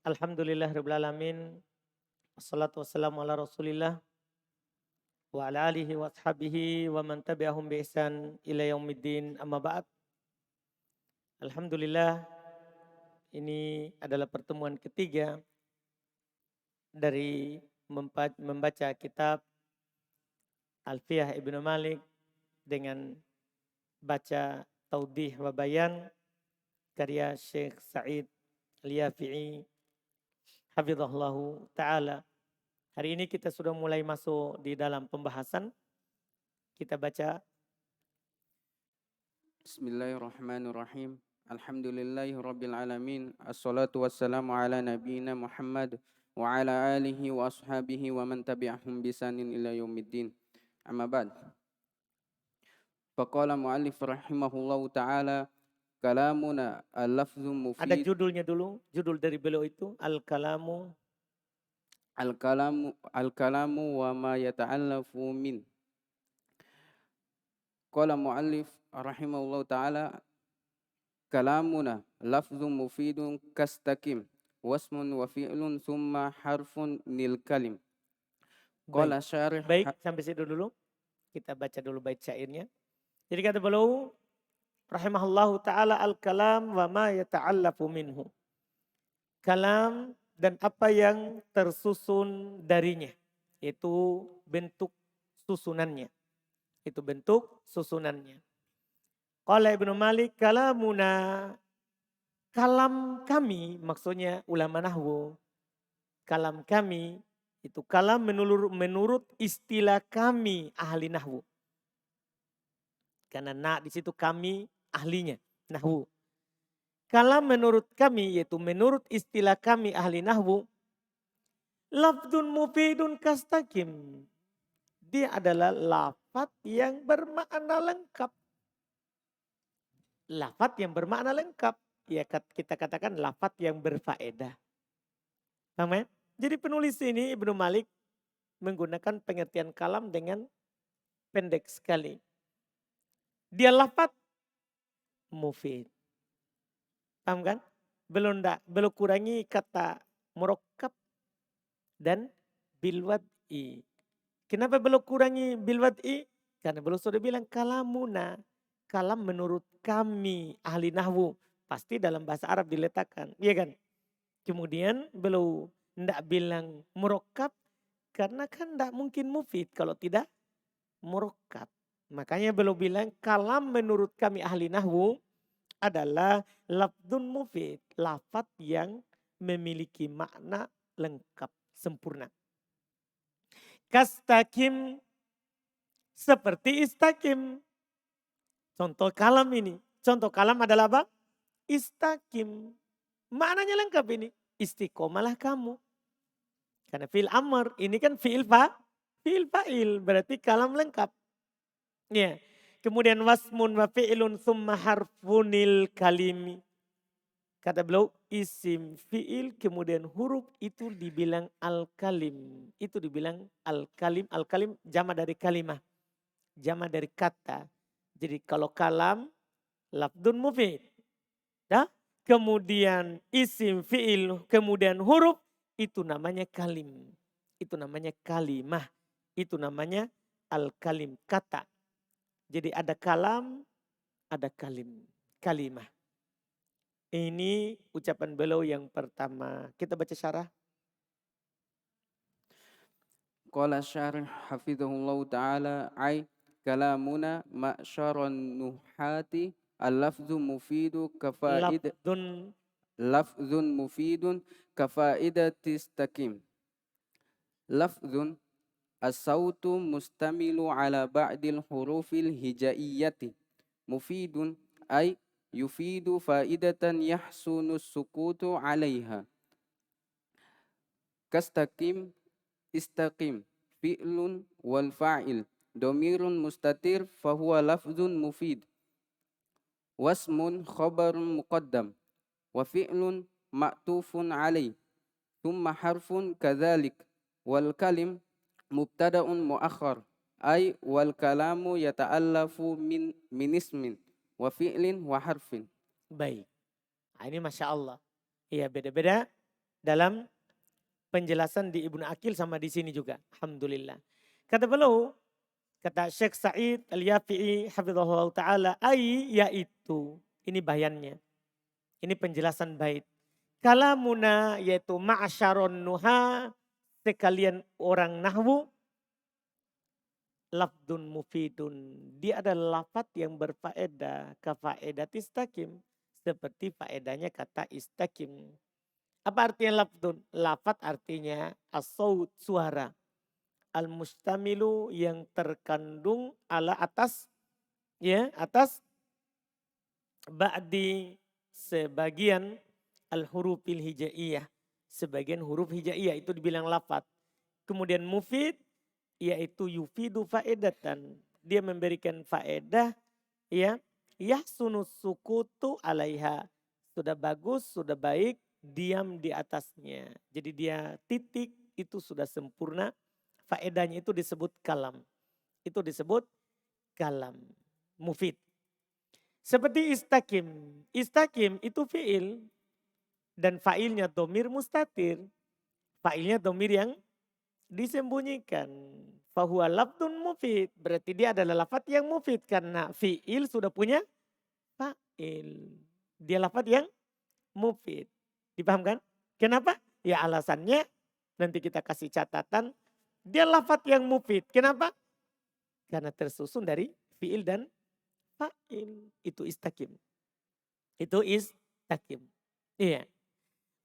Alhamdulillahirabbil alamin. Wassalatu wassalamu ala Rasulillah wa ala alihi wa ashabihi wa man tabi'ahum bi ihsan ila yaumiddin. Amma ba'd. Alhamdulillah, ini adalah pertemuan ketiga dari membaca kitab Alfiyah Ibnu Malik dengan baca Taudih wa Bayan karya Syekh Sa'id Al-Yafi'i hafizahullahu ta'ala. Hari ini kita sudah mulai masuk di dalam pembahasan. Kita baca. Bismillahirrahmanirrahim. Alhamdulillahirabbil alamin. Assalatu wassalamu ala nabiyyina Muhammad wa ala alihi wa ashabihi wa man tabi'ahum bisanin ila yaumiddin. Amma ba'd. Faqala muallif rahimahullahu ta'ala kalamuna al-lafzu Ada mufid judulnya dulu. Judul dari beliau itu Al-Kalamu. al-kalamu wa ma yata'allafu min. Qala muallif rahimahullahu ta'ala kalamuna lafzun mufidun kastakim wasmun wa fi'lun summa harfun nil kalim. Qala syarih. Baik, sampai situ dulu. Kita baca dulu bait syairnya. Jadi kata beliau rahimahullahu ta'ala al-kalam wa ma yata'allafu minhu. Kalam dan apa yang tersusun darinya. Itu bentuk susunannya. Itu bentuk susunannya. Qala Ibnu Malik kalamuna. Kalam kami, maksudnya ulama nahwu. Kalam kami, itu kalam menurut istilah kami ahli nahwu. Karena di situ kami ahlinya, nahwu. Kalam menurut kami, yaitu menurut istilah kami ahli nahwu, lafdun mufidun kastakim. Dia adalah lafaz yang bermakna lengkap. Lafaz yang bermakna lengkap. Ya kita katakan lafaz yang berfaedah. Paham ya? Jadi penulis ini Ibnu Malik menggunakan pengertian kalam dengan pendek sekali. Dia lafaz mufid. Paham kan? Belum kurangi kata murakkab dan bilwad'i. Kenapa belum kurangi bilwad'i? Karena belum sudah bilang kalamuna. Kalam menurut kami ahli nahwu. Pasti dalam bahasa Arab diletakkan. Iya kan? Kemudian belum tidak bilang murakkab. Karena kan tidak mungkin mufid kalau tidak murakkab. Makanya belum bilang kalam menurut kami ahli nahwu adalah lafdun mufid. Lafaz yang memiliki makna lengkap, sempurna. Kastakim, seperti istakim. Contoh kalam ini. Contoh kalam adalah apa? Istakim. Maknanya lengkap ini. Istiqomalah kamu. Karena fi'il amr, ini kan fi'il fa'il. Berarti kalam lengkap. Ya. Kemudian wasmun wa fi'ilun summa harfunil kalimi. Kata beliau isim fi'il kemudian huruf itu dibilang al-kalim. Itu dibilang al-kalim. Al-kalim jama dari kalimah. Jama dari kata. Jadi kalau kalam lafdun mufid. Ya? Kemudian isim fi'il kemudian huruf itu namanya kalim. Itu namanya kalimah. Itu namanya al-kalim kata. Jadi ada kalam, ada kalim, kalimah. Ini ucapan beliau yang pertama. Kita baca syarah. Qala syarih hafizahullahu ta'ala ay kalamuna ma'syaron nuhati al-lafzu mufidu kafaid lafzun mufidun kafaidatis takim. Lafzun as-sautu mustamilu ala ba'dil hurufil hijaiyati. Mufidun ay yufidu faidatan yahsunu sukutu alaiha. Kastakim istaqim fi'lun wal fa'il domirun mustatir fahuwa lafzun mufid. Wasmun khabarun muqaddam wa fi'lun ma'tufun alaih. Thumma harfun kadhalik wal kalim mubtada'un muakhar ay wal kalamu yata'allafu min ismin wa fi'lin wa harfin. Baik. Nah, ini Masya Allah. Iya beda-beda dalam penjelasan di Ibnu Aqil sama di sini juga. Alhamdulillah. Kata beliau, kata Syekh Sa'id Al-Yafi'i hafizahullah ta'ala, yaitu, ini bayannya, ini penjelasan bait. Kalamuna yaitu ma'asyaron nuha, sekalian orang nahwu, lafdun mufidun. Dia adalah lafad yang berfaedah, kafaedah istakim, seperti faedahnya kata istakim. Apa artinya lafdun? Lafad artinya as-saut, suara. Al-mustamilu yang terkandung ala atas, ya, atas ba'di sebagian al-hurufil hijaiyah. Sebagian huruf hijaiyah itu dibilang lafad. Kemudian mufid yaitu yufidu faedatan. Dia memberikan faedah, ya, yahsunus sukutu alaiha. Sudah bagus, sudah baik, diam di atasnya. Jadi dia titik itu sudah sempurna. Faedahnya itu disebut kalam. Itu disebut kalam. Mufid. Seperti istakim. Istakim itu fi'il. Dan fa'ilnya domir mustatir. Fa'ilnya domir yang disembunyikan. Fahuwa lafdun mufid. Berarti dia adalah lafad yang mufid. Karena fi'il sudah punya fa'il. Dia lafad yang mufid. Dipahamkan? Kenapa? Ya alasannya nanti kita kasih catatan. Dia lafad yang mufid. Kenapa? Karena tersusun dari fi'il dan fa'il. Itu istakim. Itu istakim. Iya.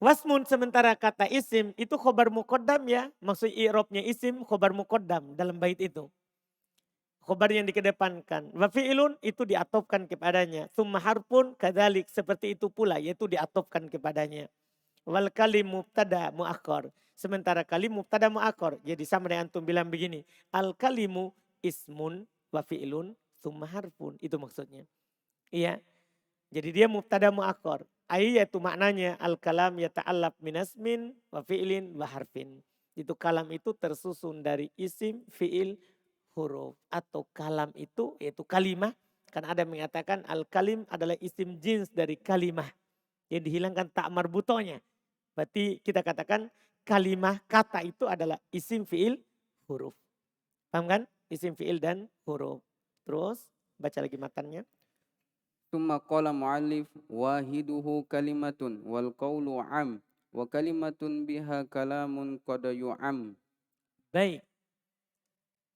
Wasmun sementara kata isim itu khobar muqaddam ya. Maksud i'robnya isim khobar muqaddam dalam bait itu. Khobar yang dikedepankan. Wa fi'ilun itu diatofkan kepadanya. Summa harpun kadzalik seperti itu pula yaitu diatofkan kepadanya. Wal kalim mubtada muakhar. Sementara kalim mubtada muakhar. Jadi sama dengan antum bilang begini. Al kalimu ismun wa fi'ilun summa harpun. Itu maksudnya. Iya. Jadi dia mubtada muakhar. Yaitu maknanya al-kalam yata'allab minasmin wa fi'lin wa harfin. Itu kalam itu tersusun dari isim, fi'il, huruf. Atau kalam itu yaitu kalimah. Kan ada yang mengatakan al-kalim adalah isim jins dari kalimah. Yang dihilangkan tak marbutonya. Berarti kita katakan kalimah kata itu adalah isim, fi'il, huruf. Paham kan? Isim, fi'il dan huruf. Terus baca lagi matannya. Summa qala mu'allif wahiduhu kalimatun wal qawlu am wa kalimatun biha kalamun qad yu'am. Baik.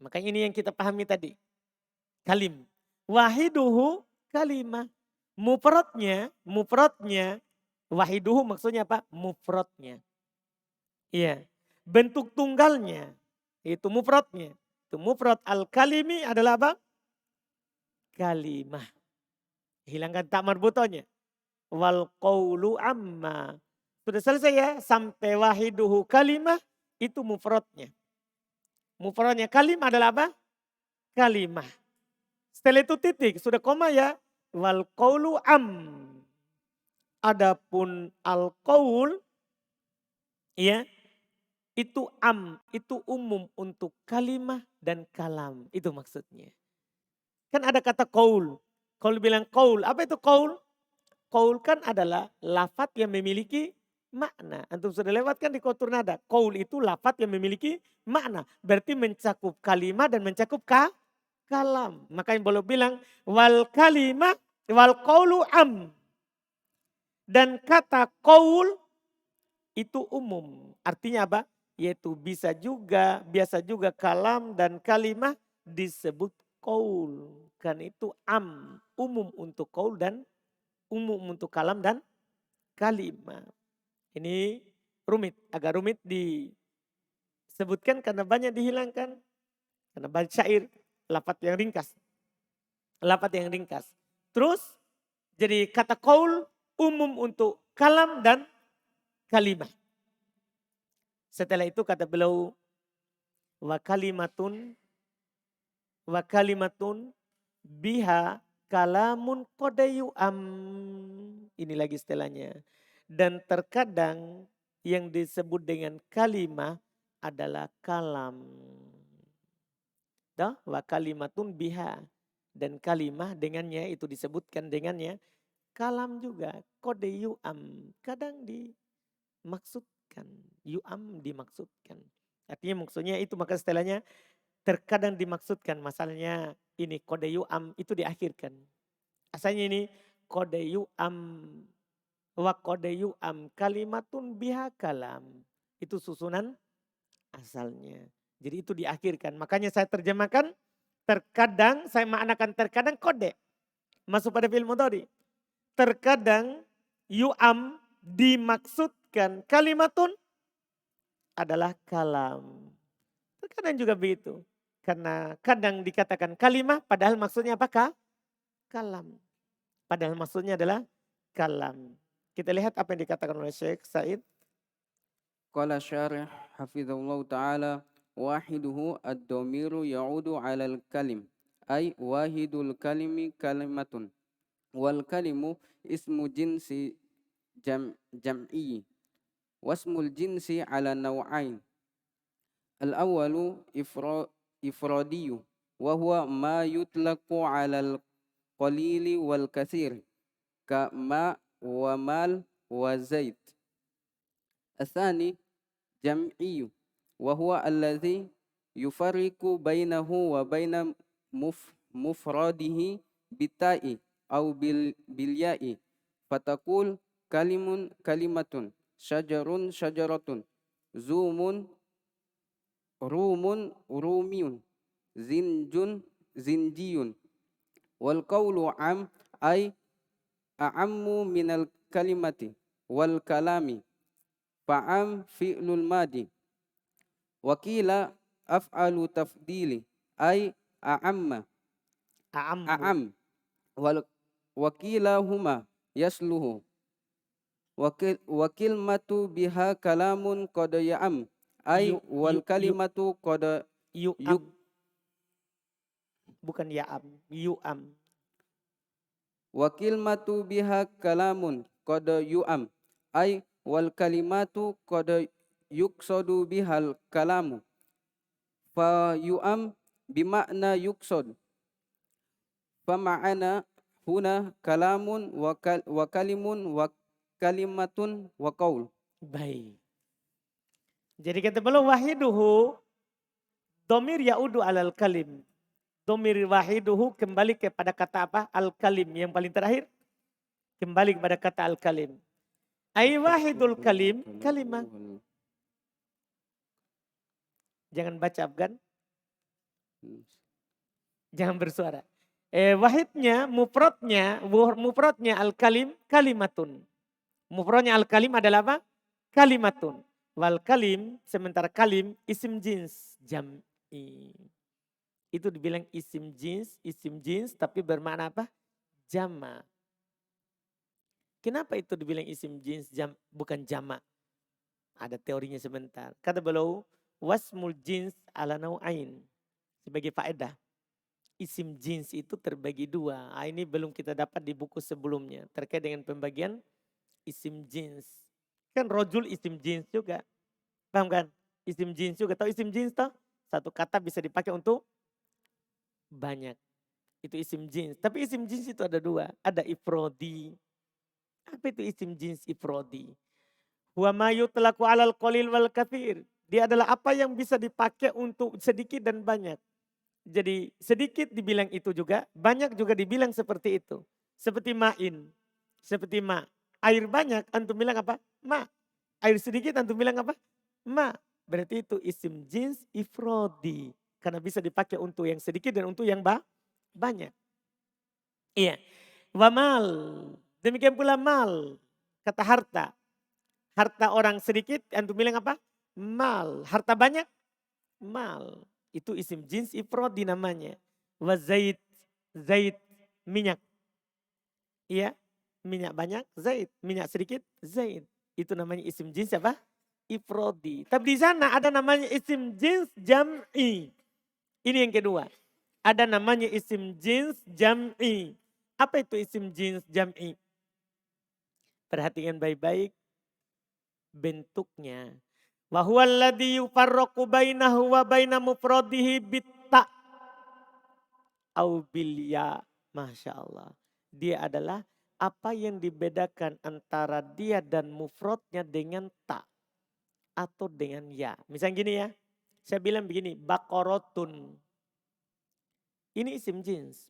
Makanya ini yang kita pahami tadi. Kalim. Wahiduhu kalimah. Mufradnya. Wahiduhu maksudnya apa? Mufradnya. Iya. Bentuk tunggalnya. Itu mufradnya. Itu mufrad al-kalimi adalah apa? Kalimah. Hilangkan tak marbutonya. Wal qawlu amma. Sudah selesai ya. Sampai wahiduhu kalimah. Itu mufradnya. Mufradnya kalim adalah apa? Kalimah. Setelah itu titik. Sudah koma ya. Wal qawlu am. Adapun al qaul. Ya. Itu am. Itu umum untuk kalimah dan kalam. Itu maksudnya. Kan ada kata qaul. Kalau bilang qaul. Apa itu qaul? Qaul kan adalah lafaz yang memiliki makna. Antum sudah lewat kan di kotur nada. Qaul itu lafaz yang memiliki makna. Berarti mencakup kalimah dan mencakup kalam. Makanya boleh bilang wal kalimah wal qaulu am. Dan kata qaul itu umum. Artinya apa? Yaitu biasa juga kalam dan kalimah disebut qaul. Kan itu am. Umum untuk qaul dan umum untuk kalam dan kalimah. Ini rumit, agak rumit disebutkan karena banyak dihilangkan. Karena banyak syair, lafaz yang ringkas. Lafaz yang ringkas. Terus jadi kata qaul umum untuk kalam dan kalimah. Setelah itu kata beliau wa kalimatun biha kalamun kodayu am. Ini lagi setelahnya. Dan terkadang yang disebut dengan kalimah adalah kalam. Dah, wa kalimatun biha. Dan kalimah dengannya itu disebutkan dengannya. Kalam juga. Kodayu am. Kadang dimaksud dimaksudkan. Yu'am dimaksudkan. Artinya maksudnya itu, maka istilahnya terkadang dimaksudkan. Masalahnya ini kode yu'am itu diakhirkan. Asalnya ini kode yu'am wa kode yu'am kalimatun biha kalam. Itu susunan asalnya. Jadi itu diakhirkan. Makanya saya terjemahkan terkadang, saya maknakan terkadang kode. Masuk pada fi'il mudhari. Terkadang yu'am dimaksudkan kalimatun adalah kalam. Terkadang juga begitu. Karena kadang dikatakan kalimah padahal maksudnya apakah? Kalam. Padahal maksudnya adalah kalam. Kita lihat apa yang dikatakan oleh Syekh Said. Qala syarih hafizahullah ta'ala wahiduhu ad-dhamiru ya'udu 'alal kalim ay wahidul kalimi kalimatun wal kalimu ismu jinsi jam'i wasmul jinsi 'ala naw'ain al-awwalu ifradiyu wa huwa ma yutlaqu 'alal qalili wal katsir ka ma wa mal wa zaid. الثاني جمعي وهو الذي يفرق بينه وبين مفرده بالتاء أو بالياء فتقول كلمة شجر شجرة زوم روم رومي زنج زنجي والقول عام أي أعم من الكلمة والكلام فعام فعل الماضي وقيل أفعل تفضيل أي أعم A'ammu. وكلاهما يصلح وكلمة بها كلام قد يعم أي والكلمة قد Yu'am. Bukan ya'am. Yu'am. وكلمة بها كلام قد يعم أي wal kalimatu qad yuqsadu bihal kalamu fa yu'am bimakna yuqsad fa ma'ana huna kalamun wa kalimun wa kalimatun wa qaul. Baik. Jadi kata beliau wahiduhu domir ya'udu alal kalim. Domir wahiduhu kembali kepada kata apa? Al-kalim. Yang paling terakhir kembali kepada kata al-kalim. Ai wahidul kalim, kalimah. Jangan baca Afgan. Jangan bersuara. Wahidnya, mufradnya al-kalim, kalimatun. Mufradnya al-kalim adalah apa? Kalimatun. Wal kalim, sementara kalim, isim jins, jam'i. Itu dibilang isim jins, tapi bermakna apa? Jama. Kenapa itu dibilang isim jins bukan jama? Ada teorinya sebentar. Kata beliau, wasmul jins ala nau'ain. Sebagai faedah. Isim jins itu terbagi dua. Ini belum kita dapat di buku sebelumnya. Terkait dengan pembagian isim jins. Kan rojul isim jins juga. Paham kan? Isim jins juga. Tahu isim jins toh? Satu kata bisa dipakai untuk banyak. Itu isim jins. Tapi isim jins itu ada dua. Ada ifrodi. Apa itu isim jins ifrodi? Wa ma yutlaqu 'alal qalil wal katsir. Dia adalah apa yang bisa dipakai untuk sedikit dan banyak. Jadi sedikit dibilang itu juga, banyak juga dibilang seperti itu. Seperti ma'in. Seperti ma. Air banyak antum bilang apa? Ma. Air sedikit antum bilang apa? Ma. Berarti itu isim jins ifrodi. Karena bisa dipakai untuk yang sedikit dan untuk yang banyak. Iya. Wa mal. Demikian pula mal, kata harta. Harta orang sedikit, antum bilang apa? Mal. Harta banyak? Mal. Itu isim jins ifrodi namanya. Wa zaid, minyak. Iya, minyak banyak, zaid. Minyak sedikit, zaid. Itu namanya isim jins apa? Ifrodi. Tapi di sana ada namanya isim jins jam'i. Ini yang kedua. Ada namanya isim jins jam'i. Apa itu isim jins jam'i? Perhatikan baik-baik bentuknya. Wa huwa alladhi yufarraqu bainahu wa baina mufradihi bitta au bil ya. Masya Allah. Dia adalah apa yang dibedakan antara dia dan mufradnya dengan ta. atau dengan ya. Misalnya gini ya, saya bilang begini, bakorotun. Ini isim jins,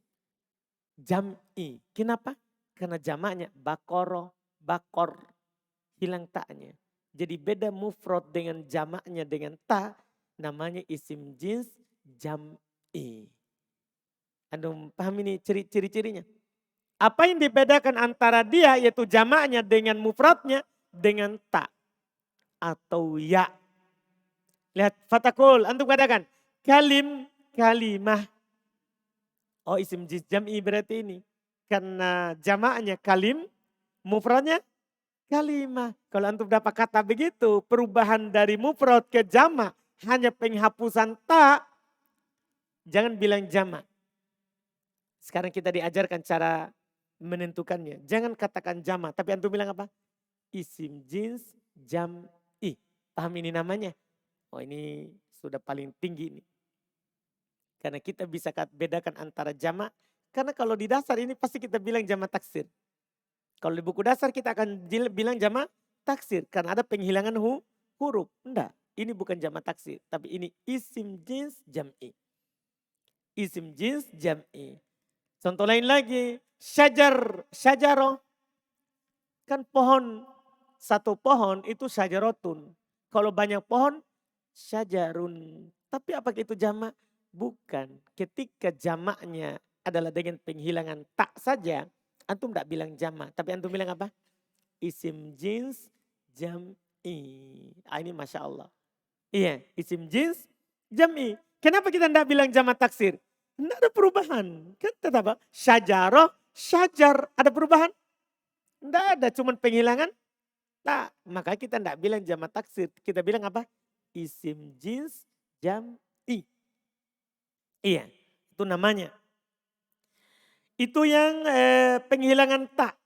jam'i. Kenapa? Karena jamaknya bakoro, bakor, hilang taknya. Jadi beda mufrad dengan jamaknya dengan ta, namanya isim jins jam'i. Anda paham ini ciri-cirinya? Apa yang dibedakan antara dia yaitu jamaknya dengan mufradnya dengan ta atau ya. Lihat fatakul, antum katakan kalimah. Oh isim jins jam'i berarti ini. Karena jamaknya kalim, mufradnya kalimah. Kalau antum dapat kata begitu, perubahan dari mufrad ke jamak hanya penghapusan ta, jangan bilang jamak. Sekarang kita diajarkan cara menentukannya. Jangan katakan jamak, tapi antum bilang apa? Isim jins jam'i. Paham ini namanya? Oh ini sudah paling tinggi ini. Karena kita bisa bedakan antara jamak. Karena kalau di dasar ini pasti kita bilang jamak taksir. Kalau di buku dasar kita akan bilang jamak taksir. Karena ada penghilangan huruf. Enggak, ini bukan jamak taksir. Tapi ini isim jins jam'i. Isim jins jam'i. Contoh lain lagi, syajaroh. Kan pohon, satu pohon itu syajarotun. Kalau banyak pohon, syajarun. Tapi apakah itu jamak? Bukan. Ketika jamaknya adalah dengan penghilangan tak saja, antum tidak bilang jamak. Tapi antum bilang apa? Isim jins jam'i. Ini Masya Allah. Iya, isim jins jam'i. Kenapa kita tidak bilang jamak taksir? Tidak ada perubahan. Kan tetap apa? Syajaroh, syajar. Ada perubahan? Tidak ada, cuma penghilangan. Tak, maka kita tidak bilang jamak taksir. Kita bilang apa? Isim jins jam'i. Iya, itu namanya. Itu yang penghilangan tak.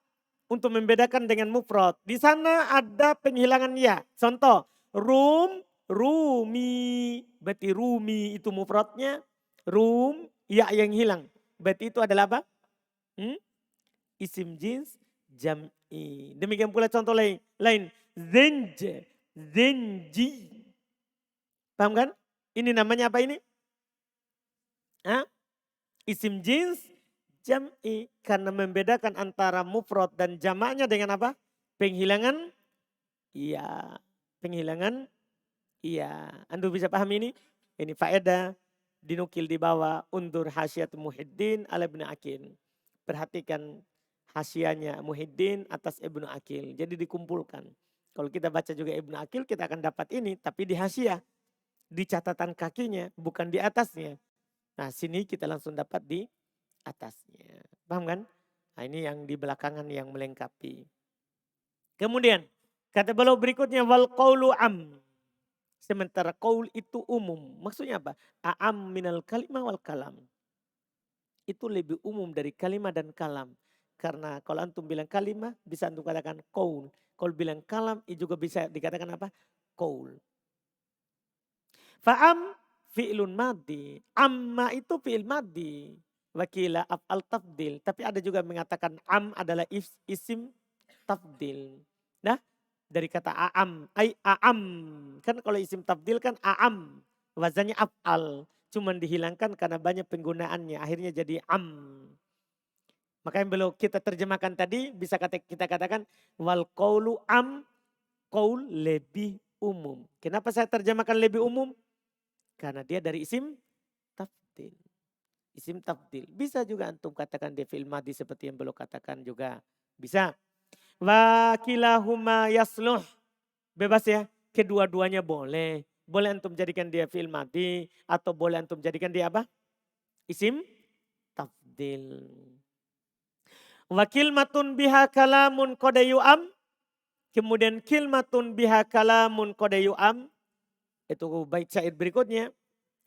Untuk membedakan dengan mufrad. Di sana ada penghilangan ya. Contoh, rumi. Berarti rumi itu mufradnya. Ya yang hilang. Berarti itu adalah apa? Isim jins jam'i. Demikian pula contoh lain. Zenji. Paham kan? Ini namanya apa ini? Isim jins jam'i. Karena membedakan antara mufrad dan jamaknya dengan apa? Penghilangan iya. Penghilangan iya. Anda bisa paham ini? Ini faedah dinukil di bawah undur Hasyiat Muhyiddin ala Ibnu Aqil. Perhatikan hasyiahnya Muhyiddin atas Ibnu Aqil. Jadi dikumpulkan. Kalau kita baca juga Ibnu Aqil kita akan dapat ini tapi di hasyiah. Di catatan kakinya bukan di atasnya. Nah sini kita langsung dapat di atasnya. Paham kan? Nah ini yang di belakangan yang melengkapi. Kemudian kata beliau berikutnya wal qaulu am. Sementara qaul itu umum. Maksudnya apa? A'am minal kalimah wal kalam. Itu lebih umum dari kalimah dan kalam. Karena kalau antum bilang kalimah bisa antum katakan qaul. Kalau bilang kalam itu juga bisa dikatakan apa? Qaul. Fa'am fi'lun madhi. Amma itu fi'il madhi. Wakila af'al tafdil. Tapi ada juga mengatakan am adalah isim tafdil. Nah dari kata a'am, a'am. Kan kalau isim tafdil kan a'am. Wazannya af'al. Cuman dihilangkan karena banyak penggunaannya. Akhirnya jadi am. Makanya belum kita terjemahkan tadi bisa kita katakan wal qawlu am, qaul lebih umum. Kenapa saya terjemahkan lebih umum? Karena dia dari isim tafdil. Isim tafdil. Bisa juga antum katakan dia fi'il madhi seperti yang belum katakan juga. Bisa. Wa kilahuma yasluh. Bebas ya. Kedua-duanya boleh. Boleh antum jadikan dia fi'il madhi. Atau boleh antum jadikan dia apa? Isim tafdil. Wa kilmatun biha kalamun kodayu'am. Kemudian kilmatun biha kalamun kodayu'am. Itu bait syair berikutnya.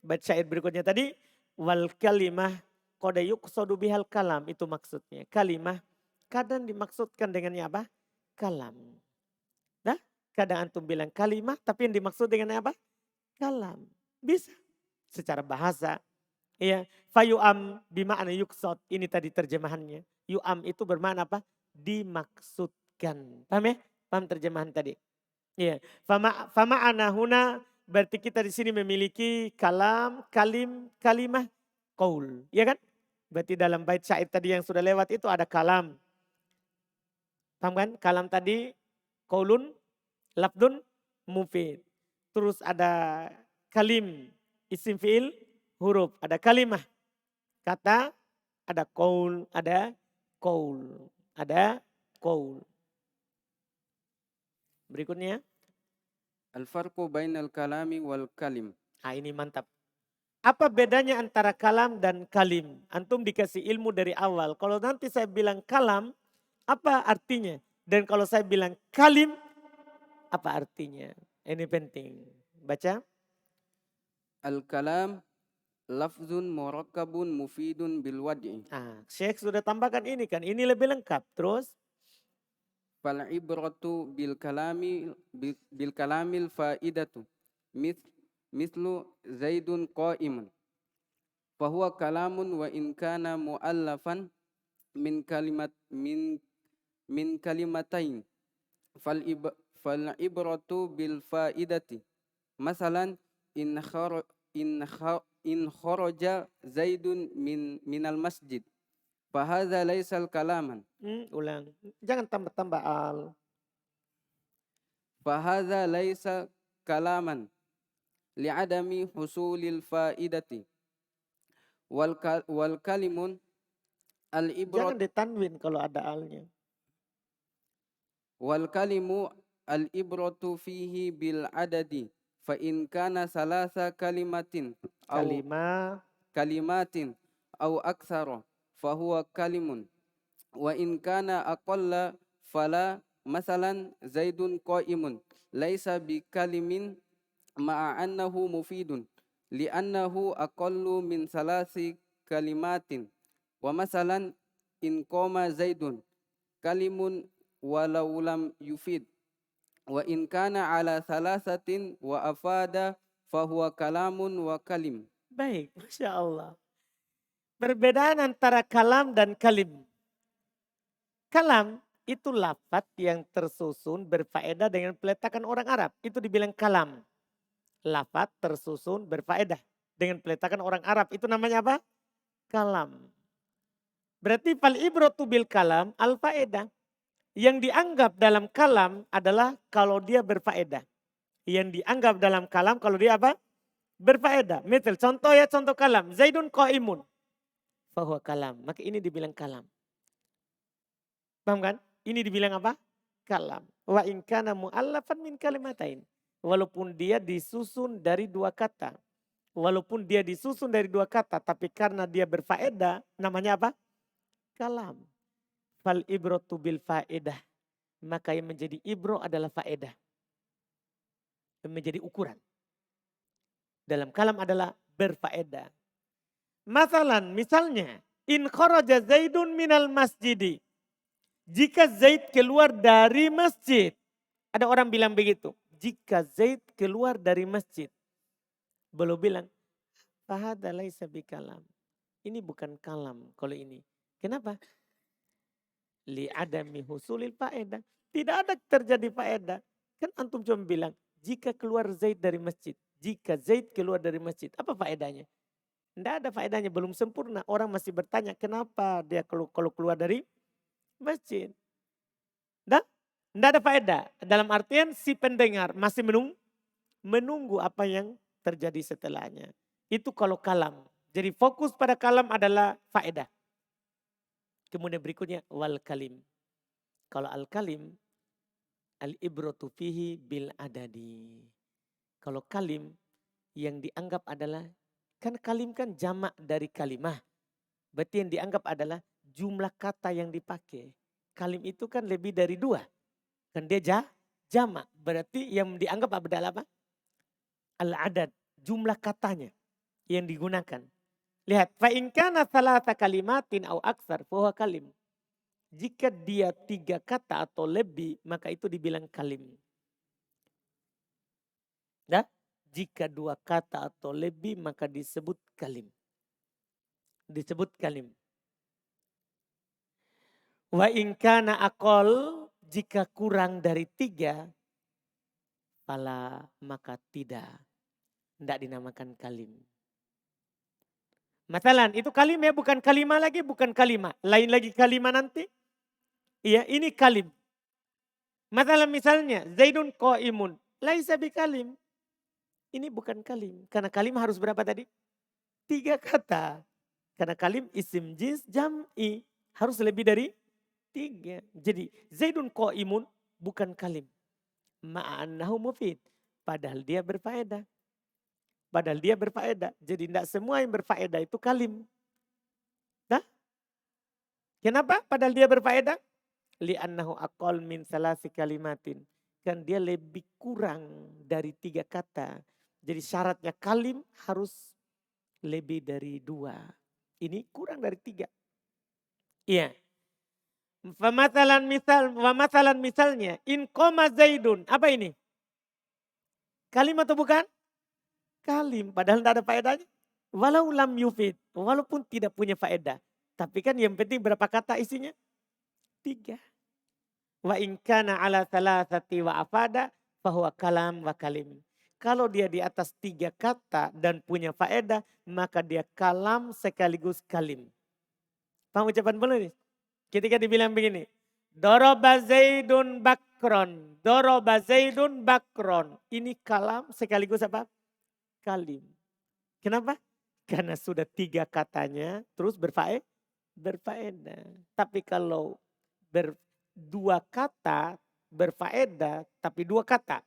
Bait syair berikutnya tadi. Wal kalimah kodayuqsodu bihal kalam. Itu maksudnya. Kalimah kadang dimaksudkan dengannya apa? Kalam. Nah, kadang antum bilang kalimah tapi yang dimaksud dengan apa? Kalam. Bisa. Secara bahasa. Ya, fayu'am bima'na yuksod. Ini tadi terjemahannya. Yu'am itu bermakna apa? Dimaksudkan. Paham ya? Paham terjemahan tadi? Iya. Fama'ana huna berarti kita di sini memiliki kalam, kalimah, qaul. Ya kan? Berarti dalam bait syair tadi yang sudah lewat itu ada kalam. Paham kan? Kalam tadi qaulun, lafdun, mufid. Terus ada kalim, isim fi'il, huruf. Ada kalimah, kata, ada qaul, ada qaul. Ada qaul. Berikutnya. Al-farqu bainal kalami wal kalim. Nah ini mantap. Apa bedanya antara kalam dan kalim? Antum dikasih ilmu dari awal. Kalau nanti saya bilang kalam, apa artinya? Dan kalau saya bilang kalim, apa artinya? Ini penting. Baca. Al-kalam lafzun murakkabun mufidun bil wad'i. Nah, Syekh sudah tambahkan ini kan. Ini lebih lengkap. Terus. Fal ibratu bil kalamil faidatu. Mislu Zaidun qa'imun. Fahuwa kalamun wa in kana muallafan min kalimatain. Fal ibratu bil faidati. Masalan in khara in kharaja Zaidun minal masjid. Fahadha laysal kalaman. Ulang. Jangan tambah-tambah al. Fahadha laysa kalaman li'adami husulil faidati. Wal kalimun al-ibrat Jangan ditanwin kalau ada alnya. wal kalimu al-ibratu fihi bil adadi. Fa in kana salasa kalimatin au aktsara fahuwa kalimun. Wa in kana aqalla fala masalan Zaidun qa'imun laisa bi kalimin ma'a annahu mufidun li'annahu aqallu min salasi kalimatin. Wa masalan in qama Zaidun kalimun walau lam yufid. Wa in kana ala salasatin wa afada fahuwa kalamun wa kalim. Baik, Masya Allah. Perbedaan antara kalam dan kalim. Kalam itu lafaz yang tersusun berfaedah dengan peletakan orang Arab. Itu dibilang kalam. Lafaz tersusun berfaedah dengan peletakan orang Arab. Itu namanya apa? Kalam. Berarti fal ibratu bil kalam al faedah. Yang dianggap dalam kalam adalah kalau dia berfaedah. Yang dianggap dalam kalam kalau dia apa? Berfaedah. Misal contoh ya, contoh kalam. Zaidun qaimun. Fahuwa kalam. Maka ini dibilang kalam. Paham kan? Ini dibilang apa? Kalam. Wa in kana mu'allafan min kalimatain. Walaupun dia disusun dari dua kata. Walaupun dia disusun dari dua kata. Tapi karena dia berfaedah. Namanya apa? Kalam. Fal ibratu bil faedah. Maka yang menjadi ibro adalah faedah. Yang menjadi ukuran. Dalam kalam adalah berfaedah. Misalnya. In kharaja Zaidun minal masjidi. Jika Zaid keluar dari masjid. Ada orang bilang begitu. Jika Zaid keluar dari masjid. Belum bilang. Fahadha laisa bikalam. Ini bukan kalam kalau ini. Kenapa? Li'adami husulil faedah. Tidak ada terjadi faedah. Kan antum cuma bilang, jika keluar Zaid dari masjid. Jika Zaid keluar dari masjid. Apa faedahnya? Tidak ada faedahnya, belum sempurna. Orang masih bertanya, kenapa dia kalau keluar dari masjid? Tidak ada faedah. Dalam artian si pendengar masih menunggu apa yang terjadi setelahnya. Itu kalau kalam. Jadi fokus pada kalam adalah faedah. Kemudian berikutnya wal kalim. Kalau al kalim, al ibratu fihi bil adadi. Kalau kalim yang dianggap adalah, kan kalim kan jamak dari kalimah. Berarti yang dianggap adalah jumlah kata yang dipakai. Kalim itu kan lebih dari dua. Kan dia jamak. Berarti yang dianggap adalah apa? Al adad, jumlah katanya yang digunakan. Lihat, fa in kana thalatha kalimatin au aksar fahuwa kalim. Jika dia 3 kata atau lebih, maka itu dibilang kalim. Nah, jika 2 kata atau lebih, maka disebut kalim. Disebut kalim. Wa in kana aqall, jika kurang dari 3, Fala maka tidak. Tidak dinamakan kalim. Masalan itu kalim ya, bukan kalimah lagi, bukan kalimah. Lain lagi kalimah nanti. Iya ini kalim. Masalah misalnya Zaidun qaimun. Laisa bikalim. Ini bukan kalim. Karena kalim harus berapa tadi? 3 kata. Karena kalim isim jins jam'i. Harus lebih dari 3. Jadi Zaidun qaimun bukan kalim. Ma'annahu mufid. Padahal dia berfaedah. Padahal dia berfaedah. Jadi tidak semua yang berfaedah itu kalim. Nah, kenapa? Padahal dia berfaedah. Li'annahu aqall min salasi kalimatin. Kan dia lebih kurang dari 3 kata. Jadi syaratnya kalim harus lebih dari 2. Ini kurang dari 3. Iya. Famasalan misalnya. In qoma Zaidun. Apa ini? Kalim atau bukan? Kalim. Padahal tidak ada faedahnya. Walau lam yufid. Walaupun tidak punya faedah. Tapi kan yang penting berapa kata isinya? 3. Wa in kana ala thalathati wa afada fahuwa kalam wa kalim. Kalau dia di atas 3 kata dan punya faedah, maka dia kalam sekaligus kalim. Paham ucapan beliau ini? Ketika dibilang begini, Doroba Zaidun bakron, Doroba Zaidun bakron. Ini kalam sekaligus apa? Kalim. Kenapa? Karena sudah 3 katanya, terus berfaedah. Tapi kalau 2 kata berfaedah, tapi 2 kata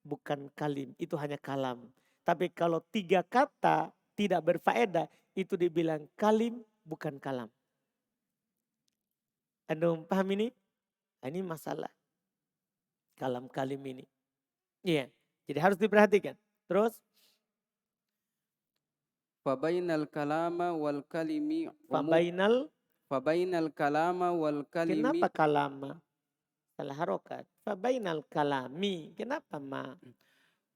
bukan kalim, itu hanya kalam. Tapi kalau 3 kata tidak berfaedah, itu dibilang kalim bukan kalam. Anda paham ini? Ini masalah kalam kalim ini. Iya, jadi harus diperhatikan. Terus Fabainal kalama wal kalimi Fabainal kalama wal kalimi. Kenapa kalama? Salah harokat. Fabainal kalami. Kenapa ma?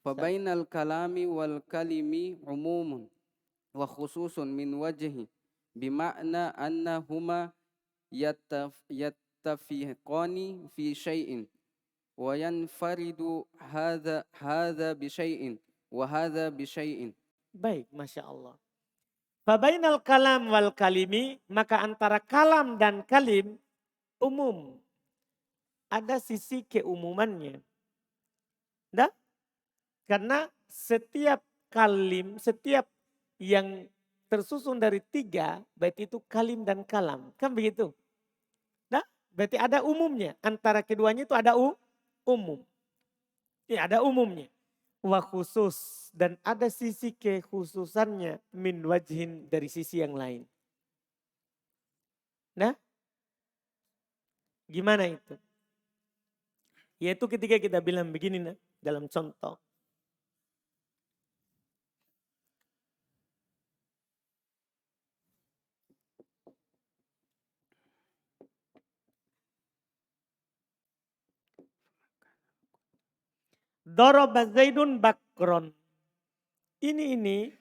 Fabainal kalami wal kalimi umumun wa khususun min wajhi bima'na annahuma yattafiqani fi syai'in wa yanfaridu hadha bi syai'in wa hadha bi syai'in. Baik, Masya Allah. Fabainal kalam wal kalimi, maka antara kalam dan kalim umum. Ada sisi keumumannya. Nah, karena setiap kalim, setiap yang tersusun dari 3, baik itu kalim dan kalam. Kan begitu? Nah, berarti ada umumnya. Antara keduanya itu ada umum. Ya, ada umumnya. Wa khusus. Dan ada sisi kekhususannya min wajhin dari sisi yang lain. Nah, gimana itu? Yaitu ketika kita bilang begini nah, dalam contoh. Doroba Zaidun bakron. Ini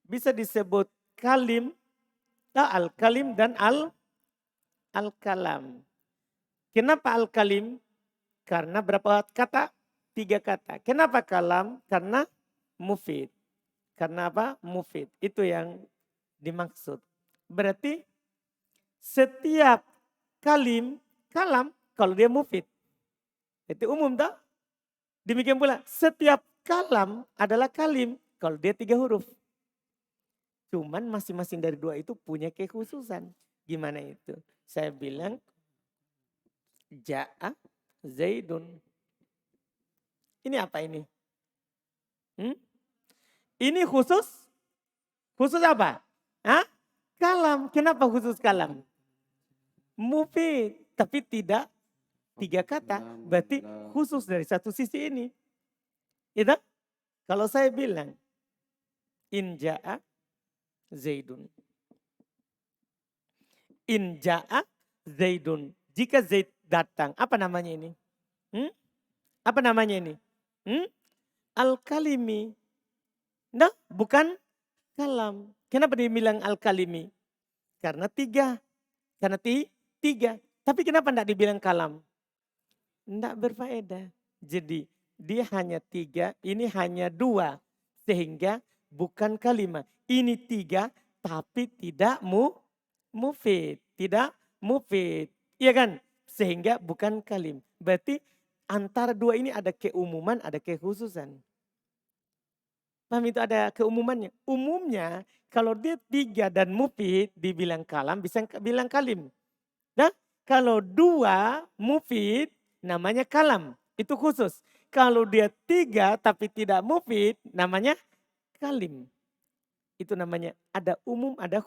bisa disebut kalim, al-kalim dan al-kalam. Kenapa al-kalim? Karena berapa kata? 3 kata. Kenapa kalam? Karena mufid. Karena apa? Mufid. Itu yang dimaksud. Berarti setiap kalam kalau dia mufid. Itu umum tak? Demikian pula setiap kalam adalah kalim kalau dia 3 huruf. Cuman masing-masing dari 2 itu punya kekhususan. Gimana itu? Saya bilang Ja'a Zaidun. Ini apa ini? Ini khusus? Khusus apa? Hah? Kalam. Kenapa khusus kalam? Mufid. Tapi tidak 3 kata. Berarti khusus dari satu sisi ini. Itu? Kalau saya bilang. In ja'a Zaidun. In ja'a Zaidun. Jika Zaid datang. Apa namanya ini? Apa namanya ini? Al-kalimi. Nah, bukan kalam. Kenapa dia bilang al-kalimi? Karena 3. Karena 3. Tapi kenapa tidak dibilang kalam? Tidak berfaedah. Jadi dia hanya 3, ini hanya 2. Sehingga bukan kalimah. Ini 3 tapi tidak mufid. Tidak mufid. Iya kan? Sehingga bukan kalim. Berarti antara 2 ini ada keumuman, ada kekhususan. Paham itu ada keumumannya. Umumnya kalau dia 3 dan mufid dibilang kalam bisa bilang kalim. Nah, kalau 2 mufid namanya kalam. Itu khusus. Kalau dia 3 tapi tidak mufid namanya kalim. Itu namanya ada umum ada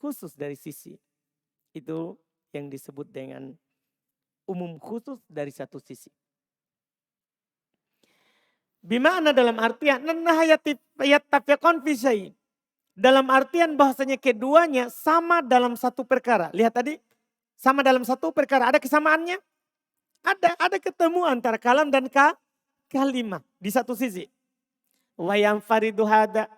khusus dari sisi. Itu yang disebut dengan umum khusus dari satu sisi. Bimana dalam artian yattafiqan fi syai'. Dalam artian bahasanya keduanya sama dalam satu perkara. Lihat tadi, sama dalam satu perkara. Ada kesamaannya? Ada ketemu antara kalam dan kalimah di satu sisi. Wa yanfaridu hada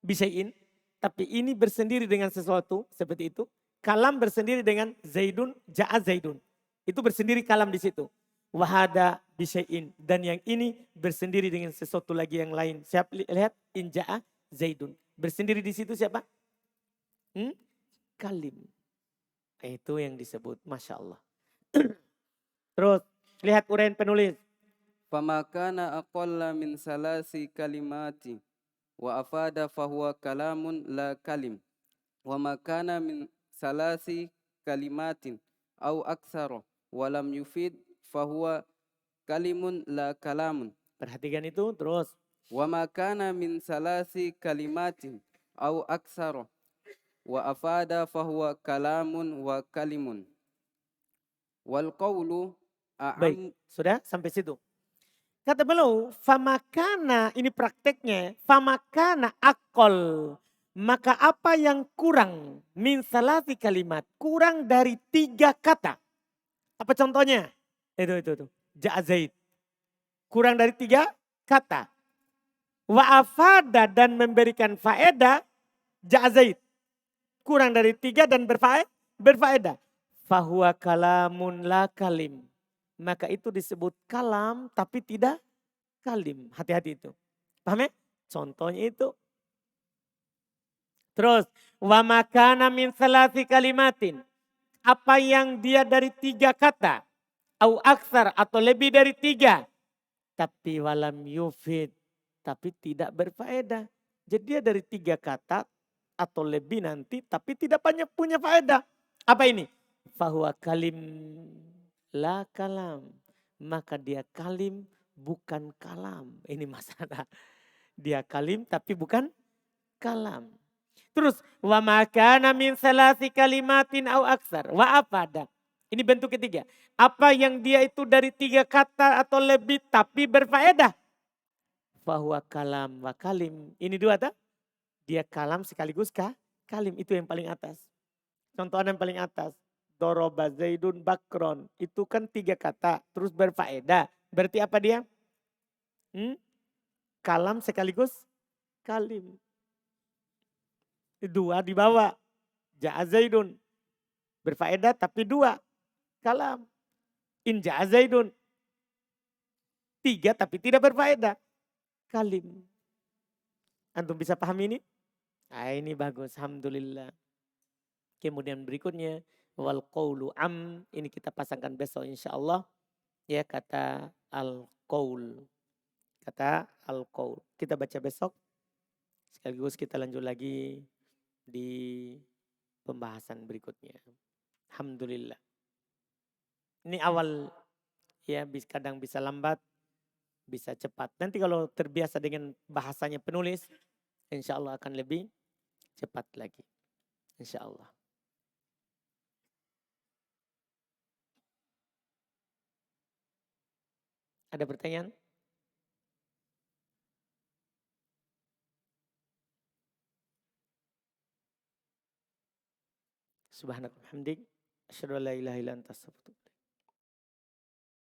bisyai'in. Tapi ini bersendiri dengan sesuatu seperti itu. Kalam bersendiri dengan Zaidun, ja'a Zaidun. Itu bersendiri kalam di situ. Wahada bisyai'in. Dan yang ini bersendiri dengan sesuatu lagi yang lain. Siapa lihat? Inja'a Zaidun. Bersendiri di situ siapa? Kalim. Itu yang disebut. Masya Allah. Terus lihat uraian penulis. Fama kana aqalla min salasi kalimati wa afada fahuwa kalamun la kalim. Wa ma kana min salasi kalimatin au aksara wa lam yufid fahuwa kalimun la kalamun. Perhatikan itu terus. Wa ma kana min salasi kalimatin au aksara wa afada fahuwa kalamun wa kalimun. Wal qawlu Baik, sudah sampai situ. Kata beliau, famakana, ini prakteknya, famakana akol. Maka apa yang kurang min salasi kalimat, kurang dari 3 kata. Apa contohnya? Itu. Ja'a Zaid. Kurang dari 3 kata. Wa afada dan memberikan faedah, ja'a Zaid. Kurang dari 3 dan berfaedah. Fahuwa kalamun la kalim. Maka itu disebut kalam tapi tidak kalim. Hati-hati itu. Paham ya? Contohnya itu. Terus. Wa makana min salasi kalimatin. Apa yang dia dari 3 kata. Au aksar atau lebih dari 3. Tapi walam yufid. Tapi tidak berfaedah. Jadi dia dari 3 kata atau lebih nanti tapi tidak banyak punya faedah. Apa ini? Fahuwa kalim la kalam. Maka dia kalim bukan kalam. Ini masalah. Dia kalim tapi bukan kalam. Terus wa makana min salasi kalimatin au aksar wa afada. Ini bentuk ketiga. Apa yang dia itu dari 3 kata atau lebih tapi berfaedah. Fahuwa kalam wa kalim. Ini 2 tak? Dia kalam sekaligus kalim. Itu yang paling atas. Contoh yang paling atas. Doroba Zaidun Bakron. Itu kan 3 kata. Terus berfaedah. Berarti apa dia? Kalam sekaligus kalim. 2 di bawah. Ja'a Zaidun. Berfaedah tapi 2. Kalam. In ja'a Zaidun. 3 tapi tidak berfaedah. Kalim. Antum bisa paham ini? Nah, ini bagus. Alhamdulillah. Kemudian berikutnya. Wal qawlu am. Ini kita pasangkan besok insya Allah. Ya kata al-qawl. Kata al-qawl. Kita baca besok. Sekaligus kita lanjut lagi di pembahasan berikutnya. Alhamdulillah. Ini awal ya kadang bisa lambat, bisa cepat. Nanti kalau terbiasa dengan bahasanya penulis, insya Allah akan lebih cepat lagi. Insya Allah. Ada pertanyaan? Subhanallah hamdik. Asyhadu an la ilaha illa anta astaghfiruka.